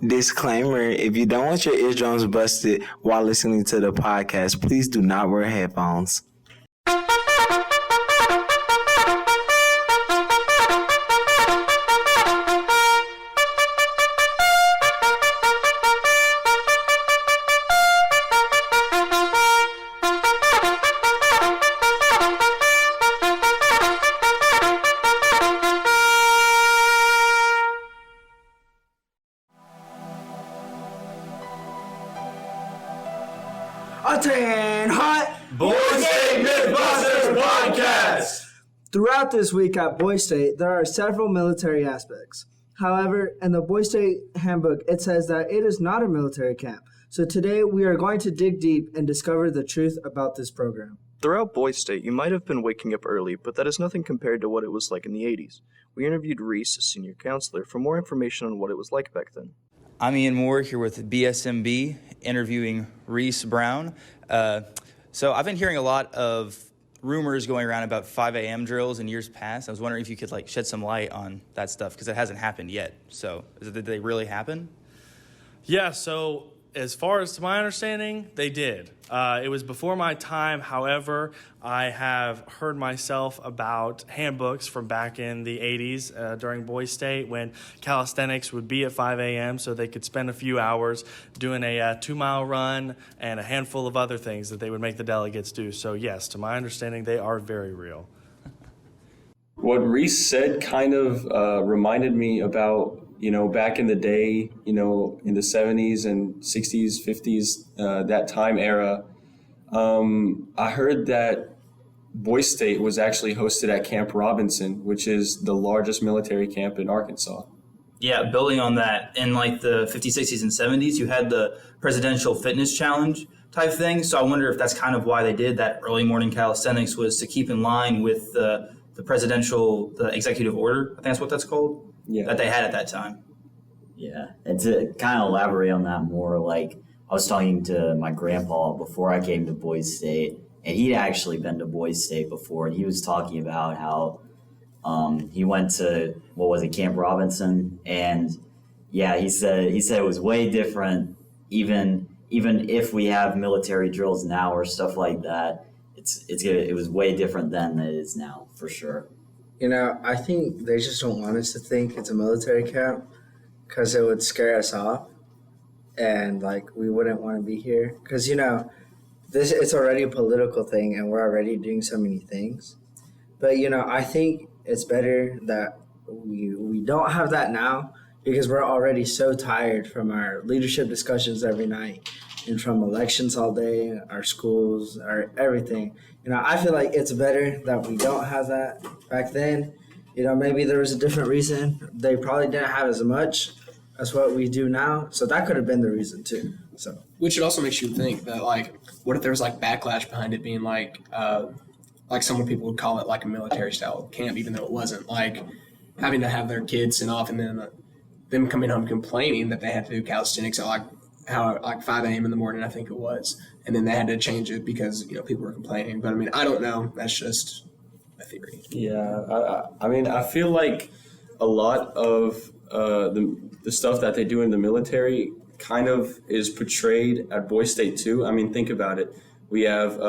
Disclaimer, if you don't want your eardrums busted while listening to the podcast, please do not wear headphones. Hot Boys State Mythbusters Podcast! Throughout this week at Boys State, there are several military aspects. However, in the Boys State handbook, it says that it is not a military camp. So today, we are going to dig deep and discover the truth about this program. Throughout Boys State, you might have been waking up early, but that is nothing compared to what it was like in the 80s. We interviewed Reese, a senior counselor, for more information on what it was like back then. I'm Ian Moore here with BSMB, interviewing Reese Brown. So I've been hearing a lot of rumors going around about 5 a.m. drills in years past. I was wondering if you could shed some light on that stuff, because it hasn't happened yet. So did they really happen? Yeah, so as far as to my understanding, they did. It was before my time. However, I have heard myself about handbooks from back in the 80s during Boys State when calisthenics would be at 5 a.m. so they could spend a few hours doing a 2-mile run and a handful of other things that they would make the delegates do. So yes, to my understanding, they are very real. What Reese said kind of reminded me about, back in the day, in the 70s and 60s, 50s, that time era. I heard that Boys State was actually hosted at Camp Robinson, which is the largest military camp in Arkansas. Yeah, building on that, in the 50s, 60s, and 70s, you had the Presidential Fitness Challenge type thing. So I wonder if that's kind of why they did that early morning calisthenics, was to keep in line with the executive order. I think that's what that's called. Yeah. That they had at that time. Yeah, and to kind of elaborate on that more, I was talking to my grandpa before I came to Boys State, and he'd actually been to Boys State before, and he was talking about how he went to, Camp Robinson, and yeah, he said it was way different, even if we have military drills now or stuff like that. It was way different then than it is now, for sure. I think they just don't want us to think it's a military camp because it would scare us off and we wouldn't want to be here because, it's already a political thing and we're already doing so many things. But, I think it's better that we don't have that now because we're already so tired from our leadership discussions every night and from elections all day, our schools, our everything. I feel like it's better that we don't have that back then. Maybe there was a different reason. They probably didn't have as much as what we do now. So that could have been the reason too. So, which it also makes you think that what if there was backlash behind it being some people would call it a military style camp, even though it wasn't, having to have their kids sent off and then them coming home complaining that they had to do calisthenics at 5 a.m. in the morning, I think it was. And then they had to change it because, people were complaining. But, I don't know. That's just a theory. Yeah. I feel like a lot of the stuff that they do in the military kind of is portrayed at Boys State too. Think about it. We have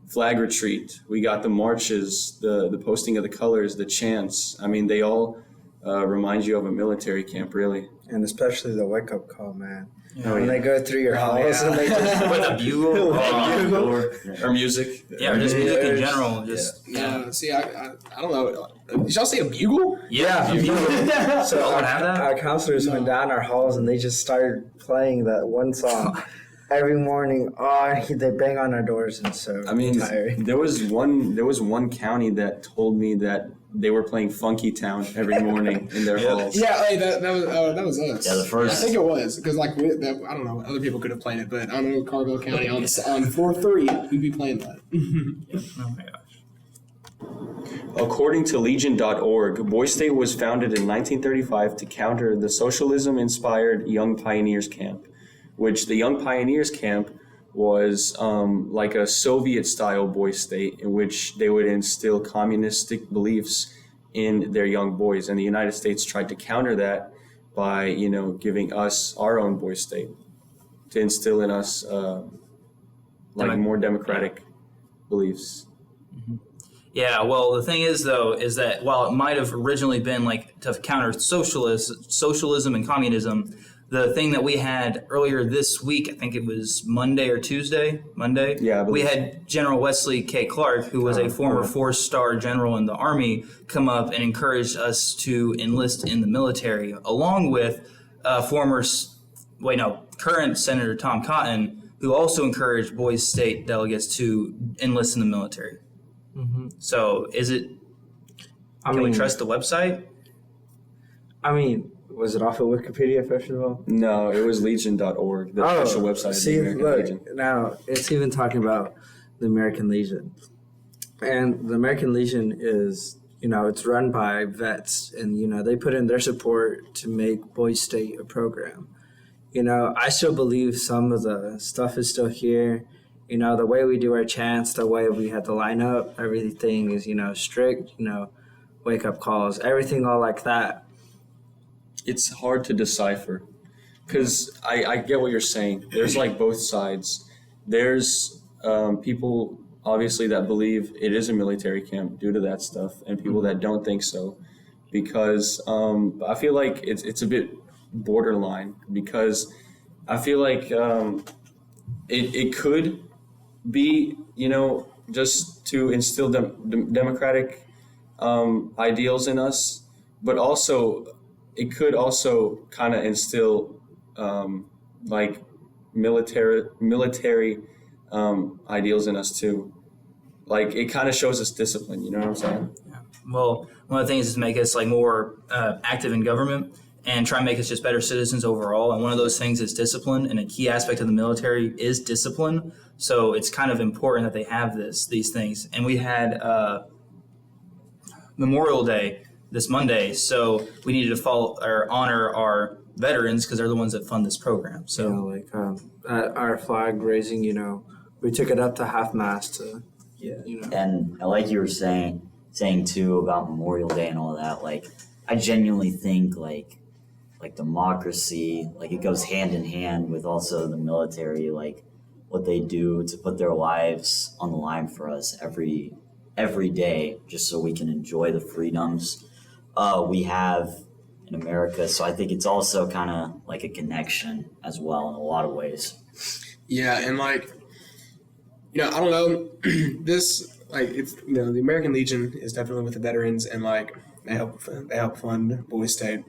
flag retreat. We got the marches, the posting of the colors, the chants. They all remind you of a military camp, really. And especially the wake-up call, man. When they go through your halls and they just with a bugle or music. Yeah, or just music in general. See, I don't know. Did y'all say a bugle? Yeah, a bugle. So our counselors went down our halls and they just started playing that one song every morning. Oh, they bang on our doors and so tiring. There was one county that told me that they were playing Funky Town every morning in their halls. Yeah, that was us. Yeah, the first. I think it was because I don't know, other people could have played it, but I know Carville County on floor 3 we'd be playing that. Oh my gosh. According to Legion.org, Boys State was founded in 1935 to counter the socialism-inspired Young Pioneers Camp, which the Young Pioneers Camp was like a Soviet-style Boys State in which they would instill communistic beliefs in their young boys. And the United States tried to counter that by, you know, giving us our own boys state to instill in us like more democratic beliefs. Yeah, well, the thing is, though, is that while it might have originally been like to counter socialism and communism, the thing that we had earlier this week, I think it was Monday or Tuesday, Yeah, I we believe had General Wesley K. Clark, who was a former four-star general in the Army, come up and encourage us to enlist in the military, along with current Senator Tom Cotton, who also encouraged Boys State delegates to enlist in the military. So can we trust the website? I mean, was it off of Wikipedia, first of all? No, it was legion.org, the official website of the American Legion. Now, it's even talking about the American Legion. And the American Legion is, you know, it's run by vets, and, you know, they put in their support to make Boys State a program. You know, I still believe some of the stuff is still here. You know, the way we do our chants, the way we have to line up, everything is, you know, strict, you know, wake-up calls, everything all like that. It's hard to decipher because I get what you're saying. There's like both sides. There's people, obviously, that believe it is a military camp due to that stuff, and people that don't think so, because I feel like it's a bit borderline, because I feel like it could be, you know, just to instill democratic ideals in us, but also it could also kind of instill like military ideals in us too. Like, it kind of shows us discipline, you know what I'm saying? Yeah. Well, one of the things is to make us like more active in government and try and make us just better citizens overall. And one of those things is discipline, and a key aspect of the military is discipline. So it's kind of important that they have these things. And we had Memorial Day this Monday, so we needed to follow or honor our veterans because they're the ones that fund this program. So, you know, like at our flag raising, you know, we took it up to half-mast to, you know. And like you were saying too about Memorial Day and all that, like, I genuinely think like democracy, like, it goes hand in hand with also the military, like what they do to put their lives on the line for us every day, just so we can enjoy the freedoms we have in America. So I think it's also kind of like a connection as well in a lot of ways. Yeah, and like, you know, I don't know, this, like, it's, you know, the American Legion is definitely with the veterans, and like they help fund Boys State,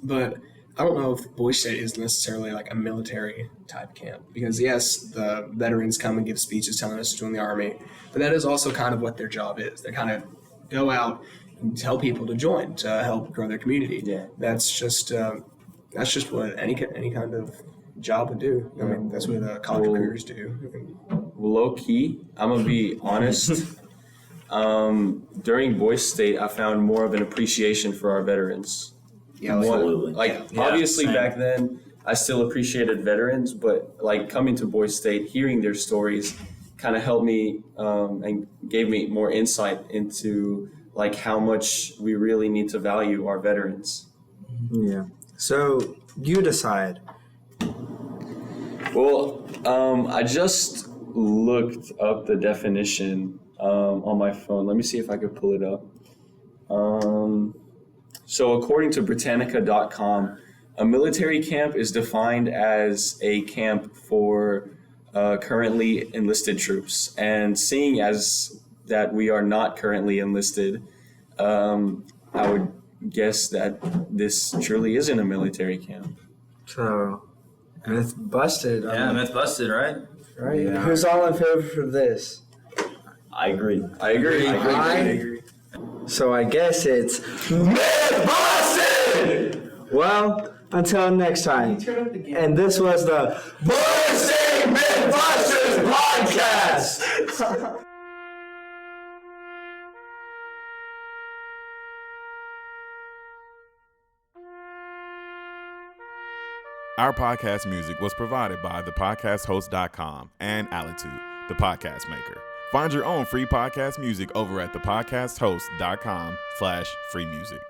but I don't know if Boys State is necessarily like a military type camp, because yes, the veterans come and give speeches telling us to join the Army, but that is also kind of what their job is. They kind of go out and tell people to join to help grow their community. Yeah, that's just what any kind of job would do. I mean, that's what college recruiters do. Low key, I'm gonna be honest. During Boys State, I found more of an appreciation for our veterans. Yeah, absolutely. Obviously, same. back then, I still appreciated veterans, but like coming to Boys State, hearing their stories kind of helped me and gave me more insight into like how much we really need to value our veterans. Yeah. So you decide. Well, I just looked up the definition on my phone. Let me see if I could pull it up. So according to Britannica.com, a military camp is defined as a camp for currently enlisted troops. And seeing as that we are not currently enlisted, I would guess that this truly isn't a military camp. So, myth busted. yeah, myth busted, right? Right. Yeah. Who's all in favor for this? I agree. I agree. So I guess it's myth busted. Well, until next time. And this was the Boys State Mythbusters podcast. Our podcast music was provided by thepodcasthost.com and Alitu, the podcast maker. Find your own free podcast music over at thepodcasthost.com/free music.